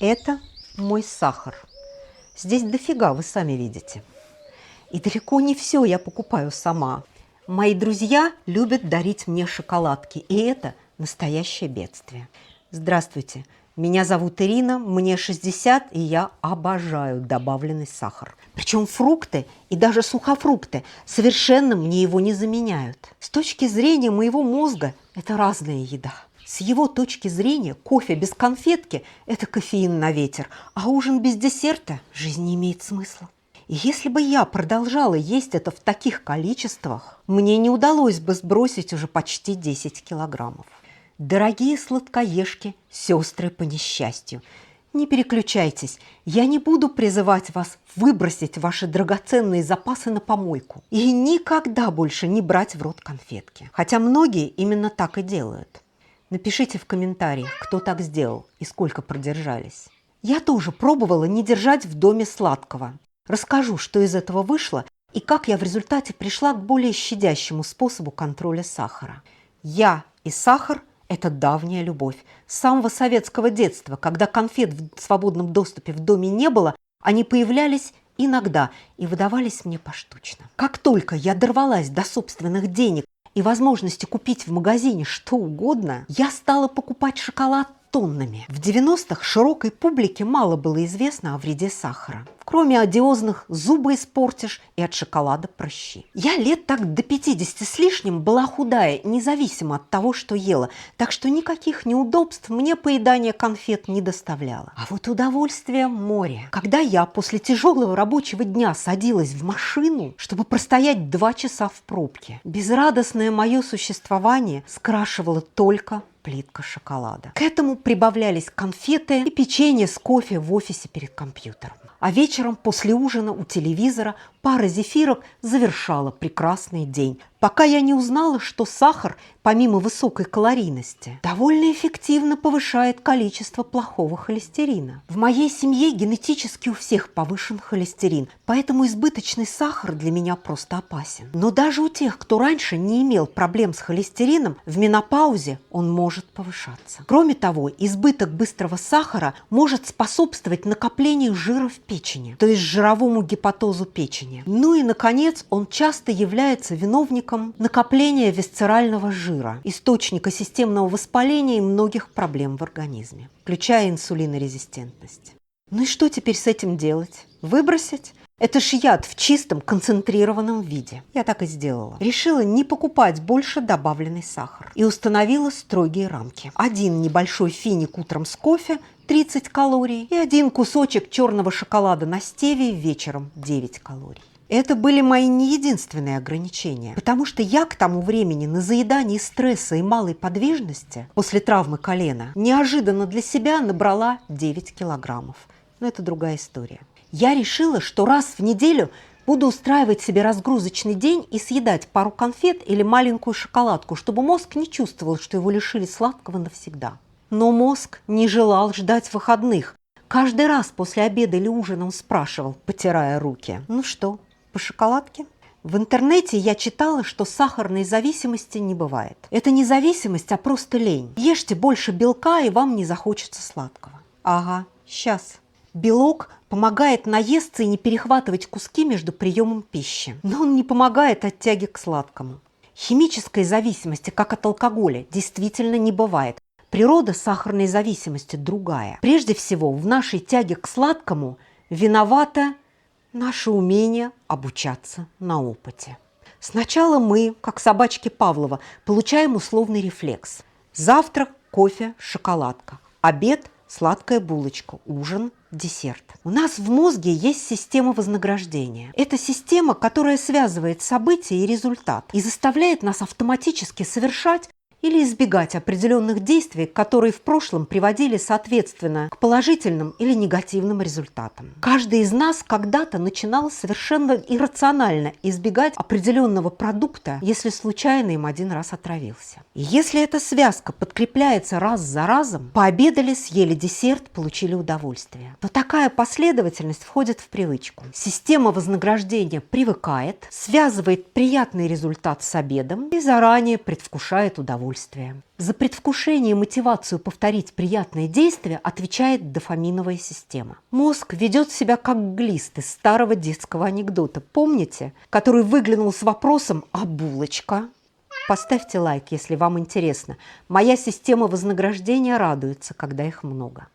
Это мой сахар. Здесь дофига, вы сами видите. И далеко не все я покупаю сама. Мои друзья любят дарить мне шоколадки, и это настоящее бедствие. Здравствуйте, меня зовут Ирина, мне 60, и я обожаю добавленный сахар. Причем фрукты и даже сухофрукты совершенно мне его не заменяют. С точки зрения моего мозга это разная еда. С его точки зрения кофе без конфетки – это кофеин на ветер, а ужин без десерта – жизнь не имеет смысла. И если бы я продолжала есть это в таких количествах, мне не удалось бы сбросить уже почти 10 килограммов. Дорогие сладкоежки, сестры по несчастью, не переключайтесь, я не буду призывать вас выбросить ваши драгоценные запасы на помойку и никогда больше не брать в рот конфетки. Хотя многие именно так и делают. Напишите в комментариях, кто так сделал и сколько продержались. Я тоже пробовала не держать в доме сладкого. Расскажу, что из этого вышло и как я в результате пришла к более щадящему способу контроля сахара. Я и сахар – это давняя любовь. С самого советского детства, когда конфет в свободном доступе в доме не было, они появлялись иногда и выдавались мне поштучно. Как только я дорвалась до собственных денег и возможности купить в магазине что угодно, я стала покупать шоколад тоннами. В 90-х широкой публике мало было известно о вреде сахара. Кроме одиозных «зубы испортишь» и от шоколада прыщи. Я лет так до 50 с лишним была худая, независимо от того, что ела, так что никаких неудобств мне поедание конфет не доставляло. А вот удовольствие море. Когда я после тяжелого рабочего дня садилась в машину, чтобы простоять 2 часа в пробке, безрадостное мое существование скрашивало только плитка шоколада. К этому прибавлялись конфеты и печенье с кофе в офисе перед компьютером. А вечером после ужина у телевизора пара зефирок завершала прекрасный день, пока я не узнала, что сахар, помимо высокой калорийности, довольно эффективно повышает количество плохого холестерина. В моей семье генетически у всех повышен холестерин, поэтому избыточный сахар для меня просто опасен. Но даже у тех, кто раньше не имел проблем с холестерином, в менопаузе он может повышаться. Кроме того, избыток быстрого сахара может способствовать накоплению жира в печени, то есть жировому гепатозу печени. Ну и, наконец, он часто является виновником накопления висцерального жира, источника системного воспаления и многих проблем в организме, включая инсулинорезистентность. Ну и что теперь с этим делать? Выбросить? Это ж яд в чистом концентрированном виде. Я так и сделала. Решила не покупать больше добавленный сахар и установила строгие рамки. 1 небольшой финик утром с кофе 30 калорий и 1 кусочек черного шоколада на стевии вечером 9 калорий. Это были мои не единственные ограничения, потому что я к тому времени на заедании стресса и малой подвижности после травмы колена неожиданно для себя набрала 9 килограммов. Но это другая история. Я решила, что раз в неделю буду устраивать себе разгрузочный день и съедать пару конфет или маленькую шоколадку, чтобы мозг не чувствовал, что его лишили сладкого навсегда. Но мозг не желал ждать выходных. Каждый раз после обеда или ужина он спрашивал, потирая руки: «Ну что, по шоколадке?» В интернете я читала, что сахарной зависимости не бывает. Это не зависимость, а просто лень. Ешьте больше белка, и вам не захочется сладкого. Ага, сейчас. Белок помогает наесться и не перехватывать куски между приемом пищи. Но он не помогает от тяги к сладкому. Химической зависимости, как от алкоголя, действительно не бывает. Природа сахарной зависимости другая. Прежде всего, в нашей тяге к сладкому виновато наше умение обучаться на опыте. Сначала мы, как собачки Павлова, получаем условный рефлекс. Завтрак, кофе, шоколадка. Обед – сладкая булочка. Ужин – десерт. У нас в мозге есть система вознаграждения. Это система, которая связывает события и результат и заставляет нас автоматически совершать или избегать определенных действий, которые в прошлом приводили, соответственно, к положительным или негативным результатам. Каждый из нас когда-то начинал совершенно иррационально избегать определенного продукта, если случайно им один раз отравился. И если эта связка подкрепляется раз за разом, пообедали, съели десерт, получили удовольствие, то такая последовательность входит в привычку. Система вознаграждения привыкает, связывает приятный результат с обедом и заранее предвкушает удовольствие удовольствие. За предвкушение и мотивацию повторить приятное действие отвечает дофаминовая система. Мозг ведет себя как глист из старого детского анекдота. Помните? Который выглянул с вопросом «А булочка?». Поставьте лайк, если вам интересно. Моя система вознаграждения радуется, когда их много.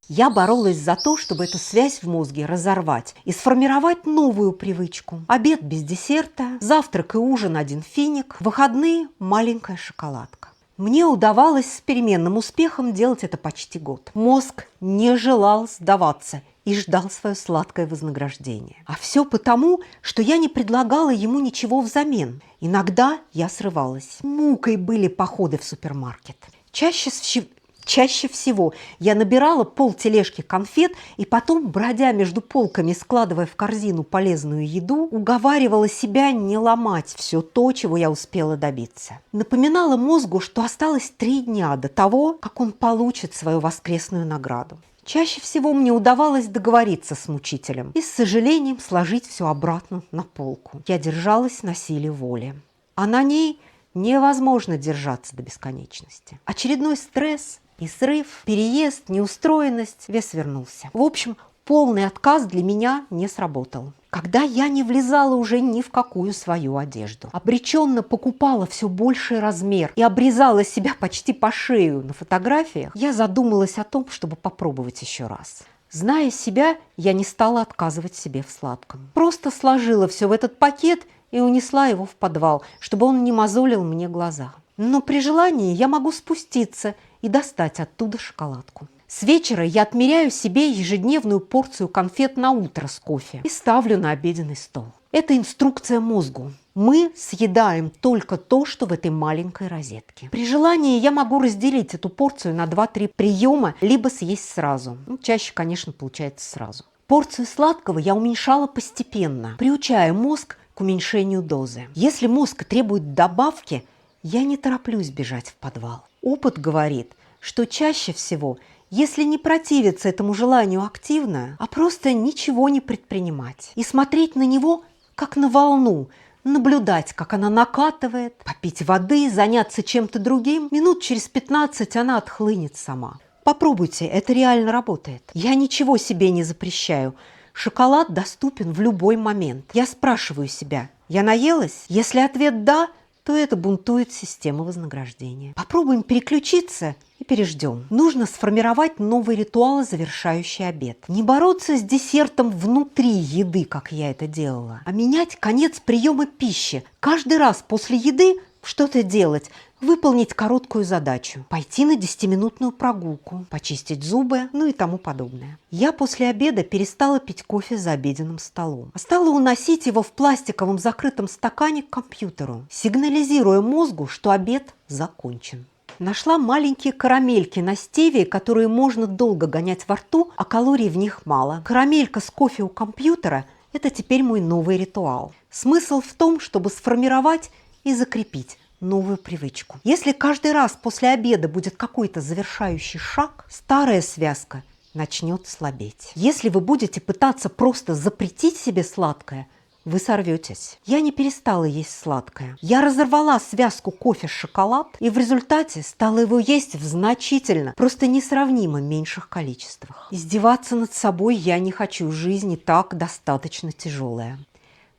Я боролась за то, чтобы эту связь в мозге разорвать и сформировать новую привычку. Обед без десерта, завтрак и ужин один финик, выходные маленькая шоколадка. Мне удавалось с переменным успехом делать это почти год. Мозг не желал сдаваться и ждал свое сладкое вознаграждение. А все потому, что я не предлагала ему ничего взамен. Иногда я срывалась. Мукой были походы в супермаркет. Чаще всего я набирала полтележки конфет и потом, бродя между полками, складывая в корзину полезную еду, уговаривала себя не ломать все то, чего я успела добиться. Напоминала мозгу, что осталось 3 дня до того, как он получит свою воскресную награду. Чаще всего мне удавалось договориться с мучителем и с сожалением сложить все обратно на полку. Я держалась на силе воли. А на ней невозможно держаться до бесконечности. Очередной стресс и срыв, переезд, неустроенность, вес вернулся. В общем, полный отказ для меня не сработал. Когда я не влезала уже ни в какую свою одежду, обреченно покупала все больший размер и обрезала себя почти по шею на фотографиях, я задумалась о том, чтобы попробовать еще раз. Зная себя, я не стала отказывать себе в сладком. Просто сложила все в этот пакет и унесла его в подвал, чтобы он не мозолил мне глаза. Но при желании я могу спуститься и достать оттуда шоколадку. С вечера я отмеряю себе ежедневную порцию конфет на утро с кофе и ставлю на обеденный стол. Это инструкция мозгу. Мы съедаем только то, что в этой маленькой розетке. При желании я могу разделить эту порцию на 2-3 приема, либо съесть сразу. Чаще, конечно, получается сразу. Порцию сладкого я уменьшала постепенно, приучая мозг к уменьшению дозы. Если мозг требует добавки, я не тороплюсь бежать в подвал. Опыт говорит, что чаще всего, если не противиться этому желанию активно, а просто ничего не предпринимать и смотреть на него как на волну, наблюдать, как она накатывает, попить воды, заняться чем-то другим, минут через 15 она отхлынет сама. Попробуйте, это реально работает. Я ничего себе не запрещаю. Шоколад доступен в любой момент. Я спрашиваю себя, я наелась? Если ответ «да», то это бунтует система вознаграждения. Попробуем переключиться и переждем. Нужно сформировать новый ритуал, завершающий обед. Не бороться с десертом внутри еды, как я это делала, а менять конец приема пищи. Каждый раз после еды что-то делать, выполнить короткую задачу, пойти на 10-минутную прогулку, почистить зубы, и тому подобное. Я после обеда перестала пить кофе за обеденным столом, а стала уносить его в пластиковом закрытом стакане к компьютеру, сигнализируя мозгу, что обед закончен. Нашла маленькие карамельки на стевии, которые можно долго гонять во рту, а калорий в них мало. Карамелька с кофе у компьютера – это теперь мой новый ритуал. Смысл в том, чтобы сформировать и закрепить новую привычку. Если каждый раз после обеда будет какой-то завершающий шаг, старая связка начнет слабеть. Если вы будете пытаться просто запретить себе сладкое, вы сорветесь. Я не перестала есть сладкое. Я разорвала связку кофе-шоколад и в результате стала его есть в значительно, просто несравнимо меньших количествах. Издеваться над собой я не хочу. Жизнь и так достаточно тяжелая.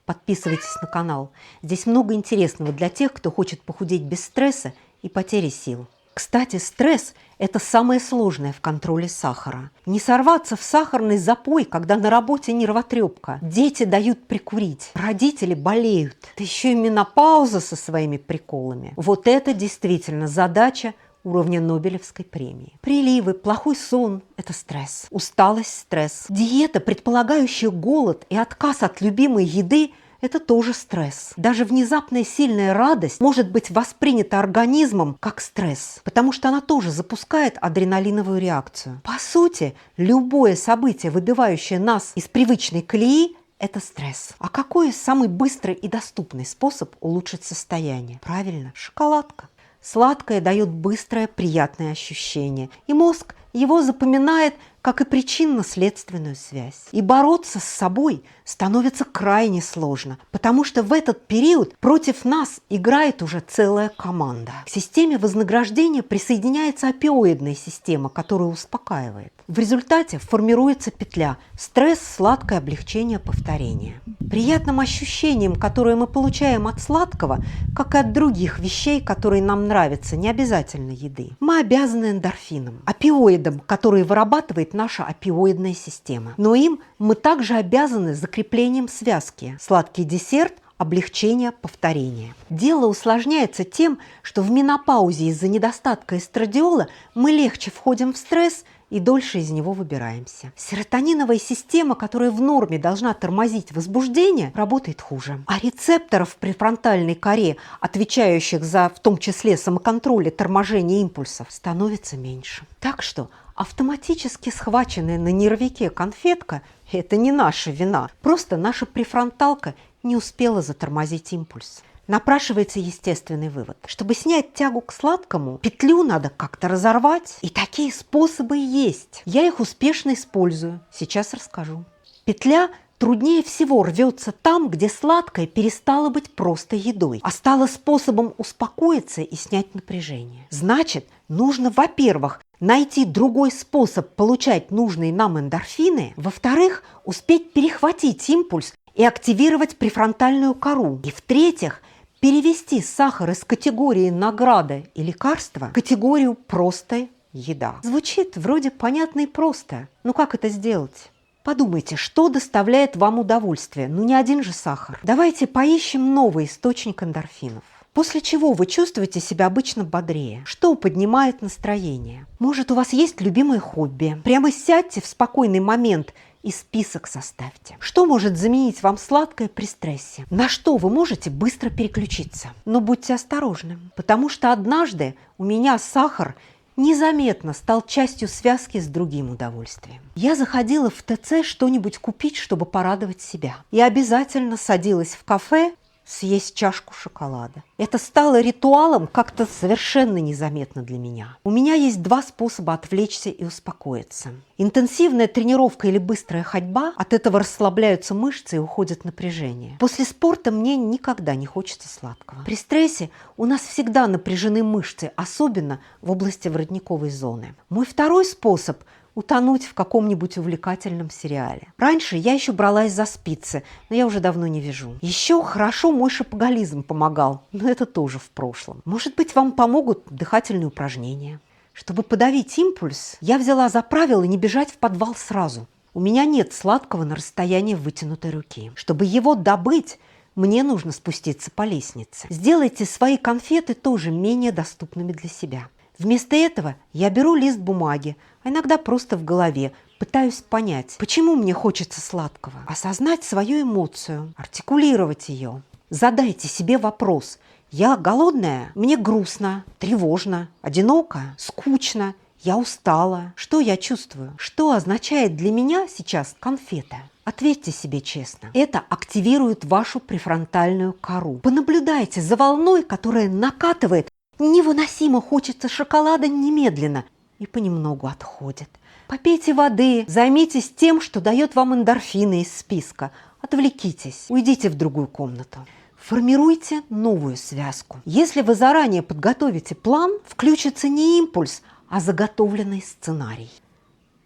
Подписывайтесь на канал. Здесь много интересного для тех, кто хочет похудеть без стресса и потери сил. Кстати, стресс – это самое сложное в контроле сахара. Не сорваться в сахарный запой, когда на работе нервотрепка. Дети дают прикурить, родители болеют. Да еще и менопауза со своими приколами. Вот это действительно задача уровня Нобелевской премии. Приливы, плохой сон – это стресс. Усталость – стресс. Диета, предполагающая голод и отказ от любимой еды – это тоже стресс. Даже внезапная сильная радость может быть воспринята организмом как стресс, потому что она тоже запускает адреналиновую реакцию. По сути, любое событие, выбивающее нас из привычной колеи, это стресс. А какой самый быстрый и доступный способ улучшить состояние? Правильно, шоколадка. Сладкое дает быстрое, приятное ощущение, и мозг его запоминает как и причинно-следственную связь. И бороться с собой становится крайне сложно, потому что в этот период против нас играет уже целая команда. К системе вознаграждения присоединяется опиоидная система, которая успокаивает. В результате формируется петля стресс, сладкое, облегчение, повторение. Приятным ощущением, которое мы получаем от сладкого, как и от других вещей, которые нам нравятся, не обязательно еды, мы обязаны эндорфинам, опиоидам, которые вырабатывает наша опиоидная система. Но им мы также обязаны закреплением связки сладкий десерт, облегчение, повторение. Дело усложняется тем, что в менопаузе из-за недостатка эстрадиола мы легче входим в стресс и дольше из него выбираемся. Серотониновая система, которая в норме должна тормозить возбуждение, работает хуже. А рецепторов в префронтальной коре, отвечающих за в том числе самоконтроль и торможение импульсов, становится меньше. Так что автоматически схваченная на нервике конфетка – это не наша вина, просто наша префронталка не успела затормозить импульс. Напрашивается естественный вывод. Чтобы снять тягу к сладкому, петлю надо как-то разорвать. И такие способы есть. Я их успешно использую. Сейчас расскажу. Петля труднее всего рвется там, где сладкое перестало быть просто едой, а стало способом успокоиться и снять напряжение. Значит, нужно, во-первых, найти другой способ получать нужные нам эндорфины, во-вторых, успеть перехватить импульс и активировать префронтальную кору, и в-третьих, перевести сахар из категории награда и лекарства в категорию просто еда. Звучит вроде понятно и просто, но как это сделать? Подумайте, что доставляет вам удовольствие, не один же сахар. Давайте поищем новый источник эндорфинов. После чего вы чувствуете себя обычно бодрее? Что поднимает настроение? Может, у вас есть любимое хобби? Прямо сядьте в спокойный момент и список составьте. Что может заменить вам сладкое при стрессе? На что вы можете быстро переключиться? Но будьте осторожны, потому что однажды у меня сахар незаметно стал частью связки с другим удовольствием. Я заходила в ТЦ что-нибудь купить, чтобы порадовать себя. И обязательно садилась в кафе съесть чашку шоколада. Это стало ритуалом как-то совершенно незаметно для меня. У меня есть два способа отвлечься и успокоиться. Интенсивная тренировка или быстрая ходьба, от этого расслабляются мышцы и уходит напряжение. После спорта мне никогда не хочется сладкого. При стрессе у нас всегда напряжены мышцы, особенно в области воротниковой зоны. Мой второй способ – утонуть в каком-нибудь увлекательном сериале. Раньше я еще бралась за спицы, но я уже давно не вяжу. Еще хорошо мой шопоголизм помогал, но это тоже в прошлом. Может быть, вам помогут дыхательные упражнения. Чтобы подавить импульс, я взяла за правило не бежать в подвал сразу. У меня нет сладкого на расстоянии вытянутой руки. Чтобы его добыть, мне нужно спуститься по лестнице. Сделайте свои конфеты тоже менее доступными для себя. Вместо этого я беру лист бумаги, а иногда просто в голове, пытаюсь понять, почему мне хочется сладкого, осознать свою эмоцию, артикулировать ее. Задайте себе вопрос: я голодная? Мне грустно, тревожно, одиноко, скучно, я устала. Что я чувствую? Что означает для меня сейчас конфета? Ответьте себе честно. Это активирует вашу префронтальную кору. Понаблюдайте за волной, которая накатывает. Невыносимо хочется шоколада немедленно и понемногу отходит. Попейте воды, займитесь тем, что дает вам эндорфины из списка. Отвлекитесь, уйдите в другую комнату. Формируйте новую связку. Если вы заранее подготовите план, включится не импульс, а заготовленный сценарий.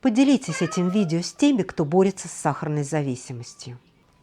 Поделитесь этим видео с теми, кто борется с сахарной зависимостью.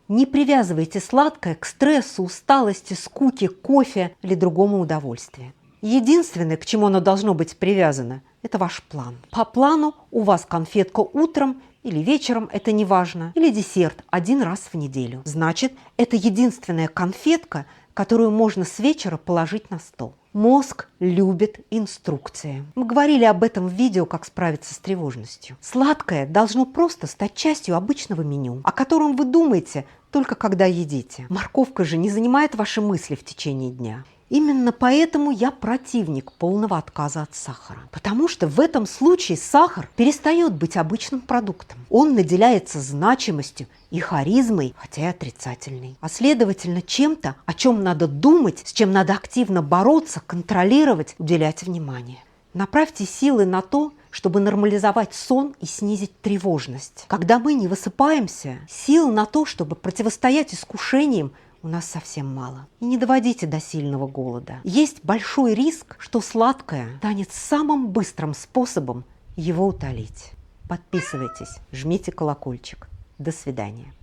Не привязывайте сладкое к стрессу, усталости, скуке, кофе или другому удовольствию. Единственное, к чему оно должно быть привязано, это ваш план. По плану у вас конфетка утром или вечером, это не важно, или десерт один раз в неделю. Значит, это единственная конфетка, которую можно с вечера положить на стол. Мозг любит инструкции. Мы говорили об этом в видео «Как справиться с тревожностью». Сладкое должно просто стать частью обычного меню, о котором вы думаете только когда едите. Морковка же не занимает ваши мысли в течение дня. Именно поэтому я противник полного отказа от сахара. Потому что в этом случае сахар перестает быть обычным продуктом. Он наделяется значимостью и харизмой, хотя и отрицательной. А следовательно, чем-то, о чем надо думать, с чем надо активно бороться, контролировать, уделять внимание. Направьте силы на то, чтобы нормализовать сон и снизить тревожность. Когда мы не высыпаемся, сил на то, чтобы противостоять искушениям, у нас совсем мало. И не доводите до сильного голода. Есть большой риск, что сладкое станет самым быстрым способом его утолить. Подписывайтесь, жмите колокольчик. До свидания.